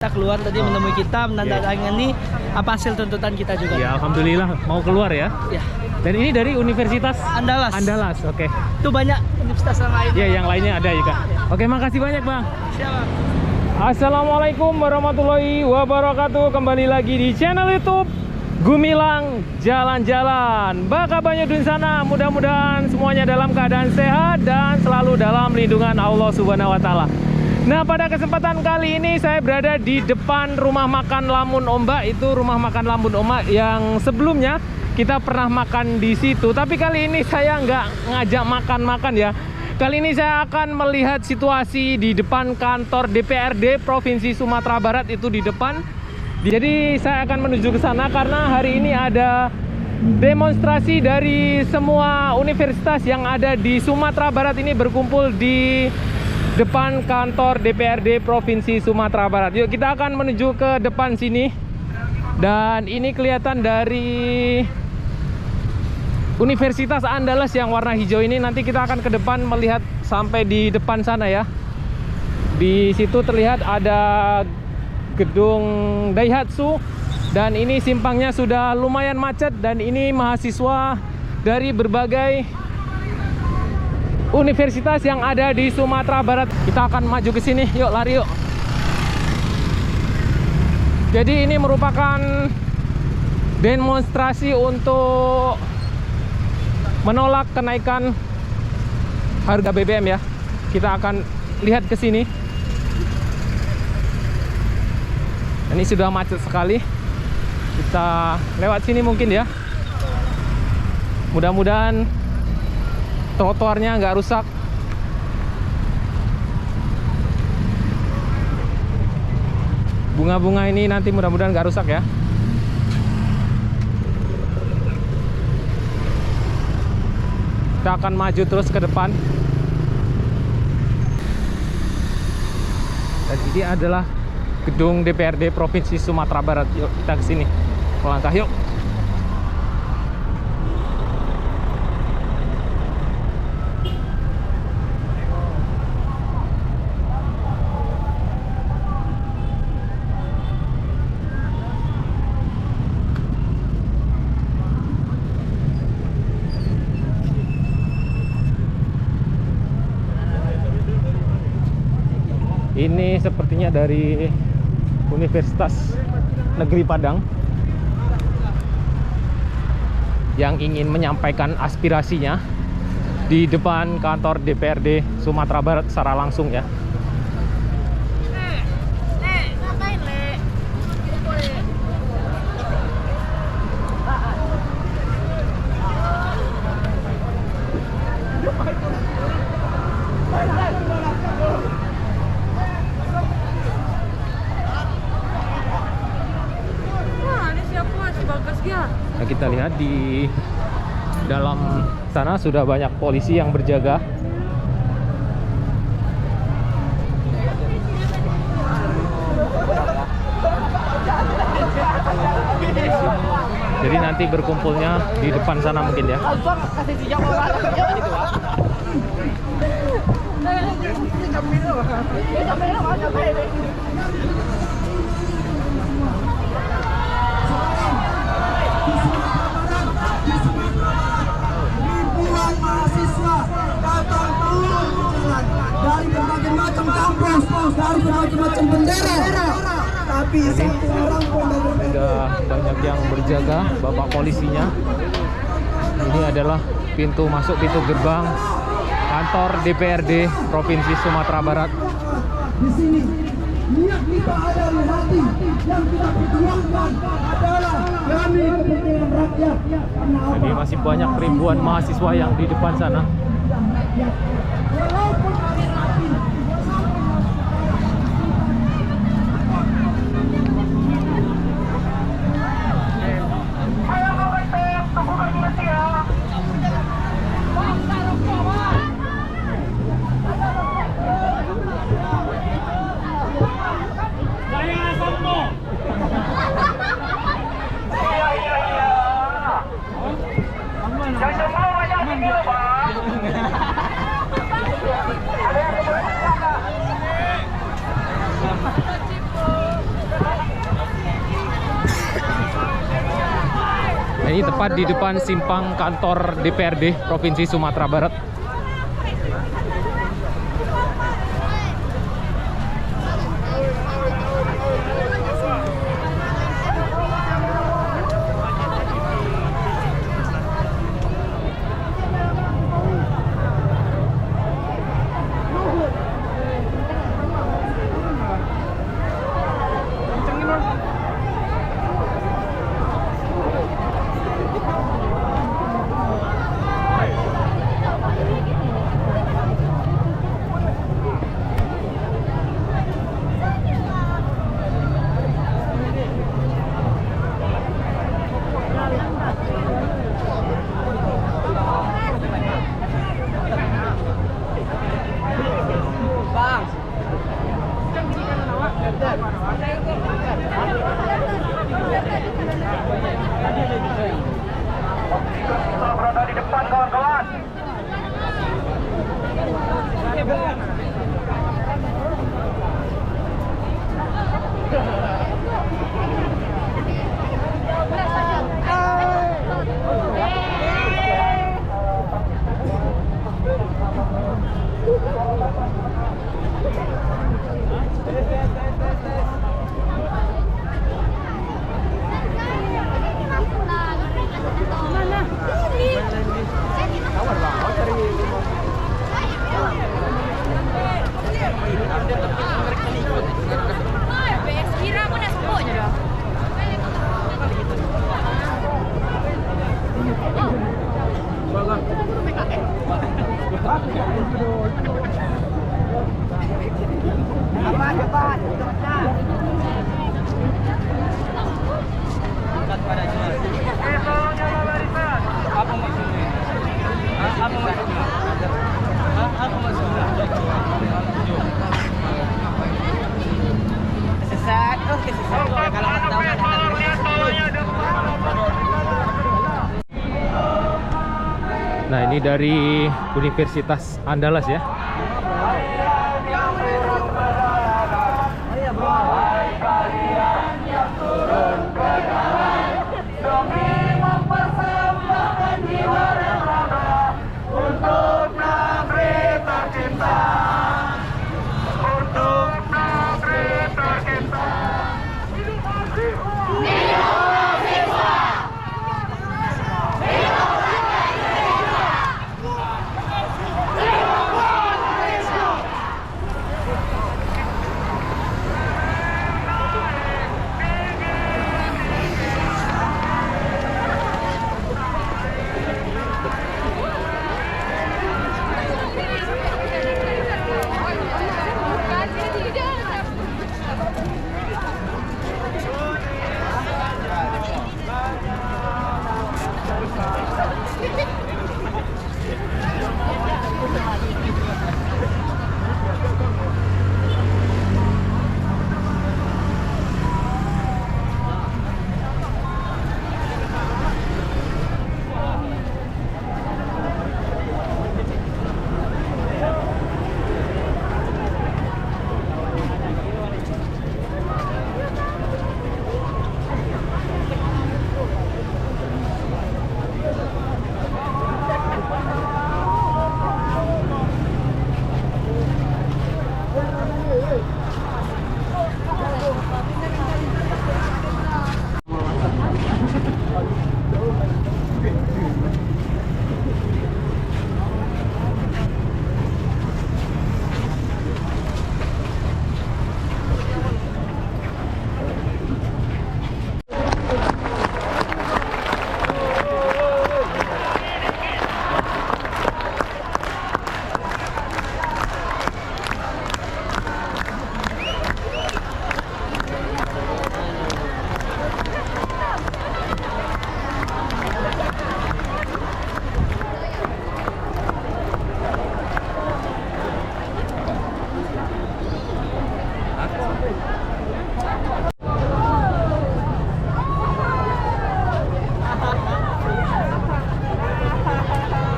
Kita keluar tadi menemui kita menandatangani apa hasil tuntutan kita juga. Ya, alhamdulillah mau keluar ya. Ya. Dan ini dari Universitas Andalas. Andalas, oke. Itu banyak universitas yang lain. Ya, yang lainnya ada juga. Oke, makasih banyak, Bang. Siapa? Assalamualaikum warahmatullahi wabarakatuh. Kembali lagi di channel YouTube Gumilang Jalan-Jalan. Baka banyak di sana. Mudah-mudahan semuanya dalam keadaan sehat dan selalu dalam lindungan Allah Subhanahu wa taala. Nah, pada kesempatan kali ini saya berada di depan rumah makan Lamun Ombak. Itu rumah makan Lamun Ombak yang sebelumnya kita pernah makan di situ. Tapi kali ini saya nggak ngajak makan-makan ya. Kali ini saya akan melihat situasi di depan kantor DPRD Provinsi Sumatera Barat, itu di depan. Jadi saya akan menuju ke sana karena hari ini ada demonstrasi dari semua universitas yang ada di Sumatera Barat ini berkumpul di depan kantor DPRD Provinsi Sumatera Barat. Yuk kita akan menuju ke depan sini. Dan ini kelihatan dari Universitas Andalas yang warna hijau ini. Nanti kita akan ke depan melihat sampai di depan sana ya. Di situ terlihat ada gedung Daihatsu. Dan ini simpangnya sudah lumayan macet. Dan ini mahasiswa dari berbagai universitas yang ada di Sumatera Barat. Kita akan maju ke sini. Yuk, lari yuk. Jadi ini merupakan demonstrasi untuk menolak kenaikan harga BBM ya. Kita akan lihat ke sini. Ini sudah macet sekali. Kita lewat sini mungkin ya. Mudah-mudahan trotoarnya nggak rusak. Bunga-bunga ini nanti mudah-mudahan nggak rusak ya. Kita akan maju terus ke depan. Dan ini adalah gedung DPRD Provinsi Sumatera Barat. Yuk kita ke sini. Melangkah yuk. Ini sepertinya dari Universitas Negeri Padang yang ingin menyampaikan aspirasinya di depan kantor DPRD Sumatera Barat secara langsung ya. Nah, kita lihat di dalam sana sudah banyak polisi yang berjaga. Jadi nanti berkumpulnya di depan sana mungkin ya. Ribuan mahasiswa datang turun ke jalan dari berbagai macam kampus, dari berbagai macam bendera. Tapi satu orang pun Ada banyak yang berjaga, bapak polisinya. Ini adalah pintu masuk, pintu gerbang kantor DPRD Provinsi Sumatera Barat. di sini niat kita ada di hati, yang kita perjuangkan adalah demi kepentingan rakyat. Karena apa? Jadi masih banyak ribuan mahasiswa yang di depan sana. Walaupun ada api, Ini tepat di depan simpang kantor DPRD Provinsi Sumatera Barat. Berada di depan kawan-kawan. Nah, ini dari Universitas Andalas ya.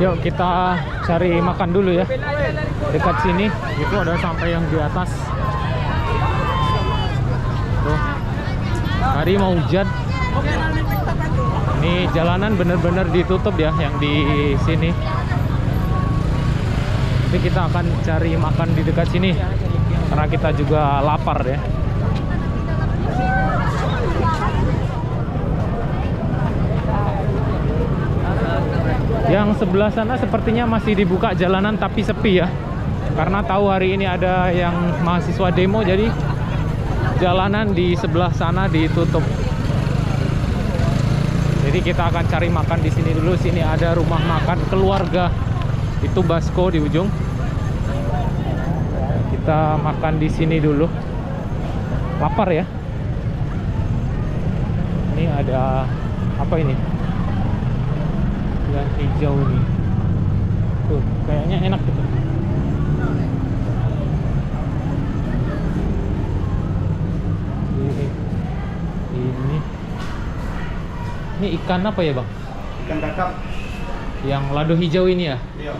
Yuk kita cari makan dulu ya. Dekat sini itu ada sampai yang di atas. Tuh. Hari mau hujan. Ini jalanan bener-bener ditutup ya yang di sini. Tapi kita akan cari makan di dekat sini karena kita juga lapar ya. Yang sebelah sana sepertinya masih dibuka jalanan tapi sepi ya. Karena tahu hari ini ada yang mahasiswa demo, jadi jalanan di sebelah sana ditutup. Jadi kita akan cari makan di sini dulu. Sini ada rumah makan keluarga. Itu Basko di ujung. Kita makan di sini dulu. Lapar ya. Ini ada apa ini? Yang hijau nih. Tuh, kayaknya enak gitu. Ini ikan apa ya bang? Ikan kakap. Yang lado hijau ini ya? Iya.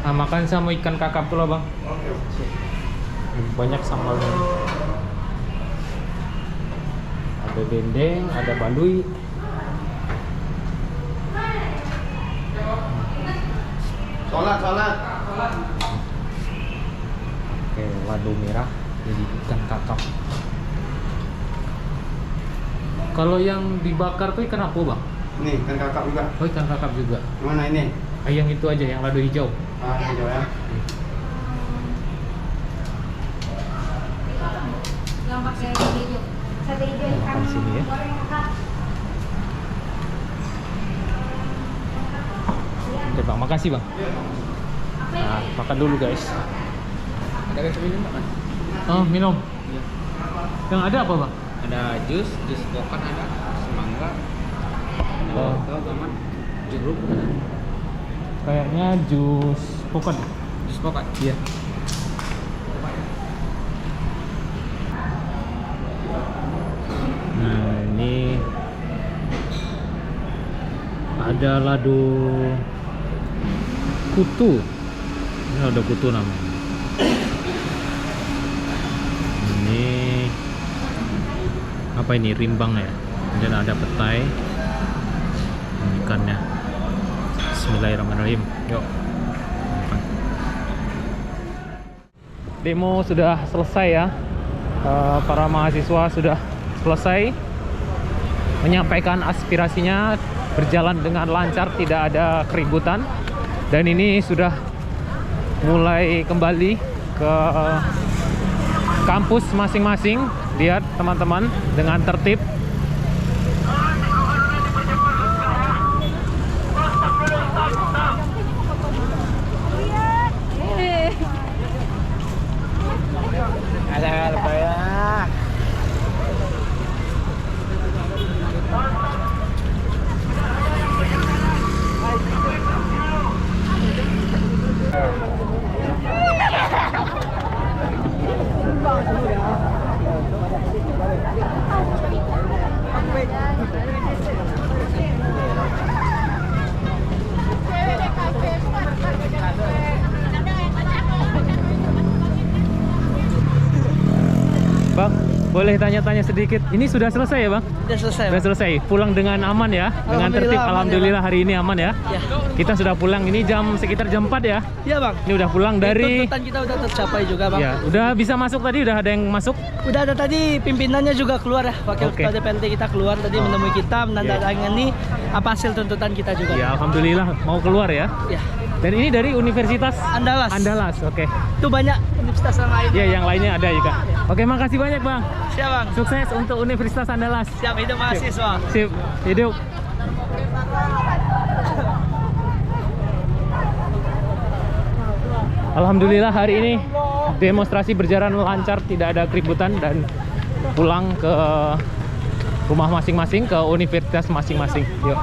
Nah, makan sama ikan kakap tuh lah bang. Oke. Banyak sambalnya. Ada dendeng, ada balui. Sholat. Oke, lado merah. Jadi ikan kakap. Kalau yang dibakar tuh ikan apa bang? Nih, ikan kakap juga. Oh, ikan kakap juga. Mana ini? Yang itu aja, yang lado hijau. Hijau ya. Yang pakai hijau. Sate hijau ikan Makan sini ya. goreng kakap. Oke bang, makasih bang. Nah, makan dulu guys. Ada kecap minum makan? Oh, minum. Yang ada apa bang? Ada jus pokat ada, semangka, ada Oh. wortel sama jeruk. Kayaknya jus pokat. Jus pokat? Iya. Nah, ini ada lado kutu. Ini lado kutu namanya. Ini apa ini? Rimbang ya. Dan ada petai. Ini ikannya. Bismillahirrahmanirrahim. Yuk. Makan. Demo sudah selesai ya. Para mahasiswa sudah selesai menyampaikan aspirasinya, berjalan dengan lancar, tidak ada keributan. Dan ini sudah mulai kembali ke kampus masing-masing. Lihat teman-teman, dengan tertib. Ada apa ya? Bang, boleh tanya-tanya sedikit. Ini sudah selesai ya bang? Sudah selesai. Sudah selesai. Pulang dengan aman ya? Dengan tertib. Alhamdulillah, aman ya, Alhamdulillah hari ini aman ya? Ya. Kita sudah pulang. Ini sekitar jam 4 ya? Iya bang. Ini udah pulang dari... Tuntutan kita udah tercapai juga bang. Ya, udah bisa masuk tadi? Udah ada yang masuk? Udah ada tadi pimpinannya juga keluar ya. Wakil Oke. ketua DPLT kita keluar tadi menemui kita, menandatangani apa hasil tuntutan kita juga. Ya, Alhamdulillah mau keluar ya? Ya. Dan ini dari Universitas Andalas. Andalas, oke. Itu banyak universitas yang lain. Ya, yang lainnya ada juga. Oke, makasih banyak bang. Siap bang. Sukses untuk Universitas Andalas. Siap hidup mahasiswa. Sip, hidup. Alhamdulillah hari ini demonstrasi berjalan lancar, tidak ada keributan dan pulang ke rumah masing-masing, ke universitas masing-masing. Yuk.